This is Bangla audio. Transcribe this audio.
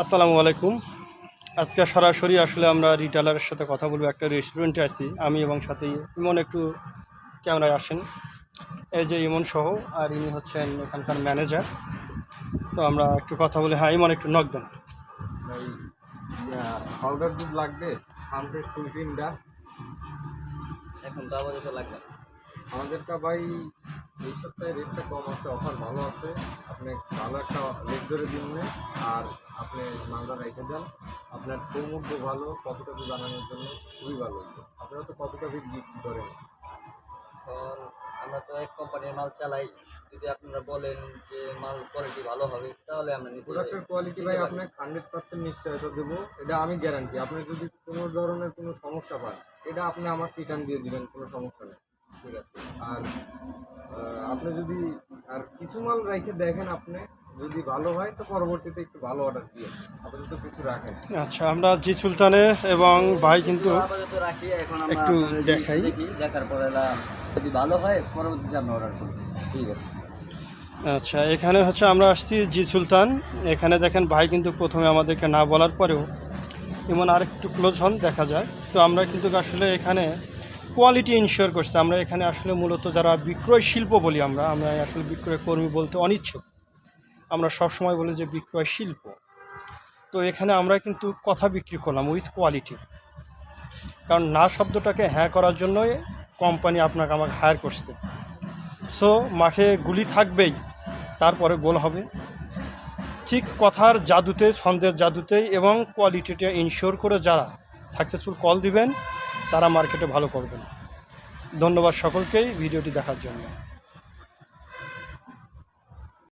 আসসালামু আলাইকুম। আজকে সরাসরি আসলে আমরা রিটেলারের সাথে কথা বলবো। একটা রেস্টুরেন্টে আছি আমি এবং সাথে ইমন একটু ক্যামেরায় আসেন। এই যে ইমন সহ, আর ইনি হচ্ছেন এখানকার ম্যানেজার। তো আমরা একটু কথা বলি। হ্যাঁ ইমন, একটু নক দেন। পাউডার দুধ লাগবে 100 ফুলক্রিমটা। এখন তো আপাতত লাগবে না। আমাদেরটা ভাই এই সপ্তাহে রেটটা কম আছে, অফার ভালো আছে। আপনি ভালো একটা রেট ধরে দিন না, আর আপনি মালটা রেখে দেন। আপনার প্রমুখ ভালো, কতটা দুধ বানানোর জন্য খুবই ভালো হতো। আপনারা তো কতটা বিক্রি করেন? কারণ আমরা তো এক কোম্পানির মাল চালাই, যদি আপনারা বলেন যে মাল কোয়ালিটি ভালো হবে তাহলে আমরা নিতে প্রোডাক্টের কোয়ালিটি ভাই আপনাকে 100% নিশ্চয়তা দেবো, এটা আমি গ্যারান্টি। আপনি যদি কোনো ধরনের কোনো সমস্যা পান, এটা আপনি আমার রিটার্ন দিয়ে দিবেন, কোনো সমস্যা নেই। ঠিক আছে। আর আপনি যদি আর কিছু মাল রেখে দেখেন, আপনি যদি ভালো হয় তো পরবর্তীতে একটু ভালো অর্ডার দিয়ে আপাতত কিছু রাখেন। আচ্ছা, আমরা জি সুলতানে এবং ভাই কিন্তু আপাতত রাখি, এখন আমরা একটু আপনাদের দেখাই। দেখি, দেখার পরে যদি ভালো হয় পরবর্তীতে আমরা অর্ডার করব। ঠিক আছে। আচ্ছা, এখানে হচ্ছে আমরা আসছি জি সুলতান। এখানে দেখেন ভাই কিন্তু প্রথমে আমাদেরকে না বলার পরেও এমন আর একটু ক্লোজ হন দেখা যায়। তো আমরা কিন্তু আসলে এখানে কোয়ালিটি ইনশিওর করছি। আমরা এখানে আসলে মূলত যারা বিক্রয় শিল্প বলি, আমরা আসলে বিক্রয় কর্মী বলতে অনিচ্ছুক। আমরা সবসময় বলি যে বিক্রয় শিল্প। তো এখানে আমরা কিন্তু কথা বিক্রি করলাম উইথ কোয়ালিটি। কারণ না শব্দটাকে হ্যাঁ করার জন্যই কোম্পানি আপনাকে আমাকে হায়ার করছে। সো মাঠে গুলি থাকবেই, তারপরে গোল হবে। ঠিক কথার জাদুতে, ছন্দের জাদুতেই এবং কোয়ালিটিটা ইনশিওর করে যারা সাকসেসফুল কল দিবেন তারা মার্কেটে ভালো করবেন। ধন্যবাদ সকলকেই ভিডিওটি দেখার জন্য।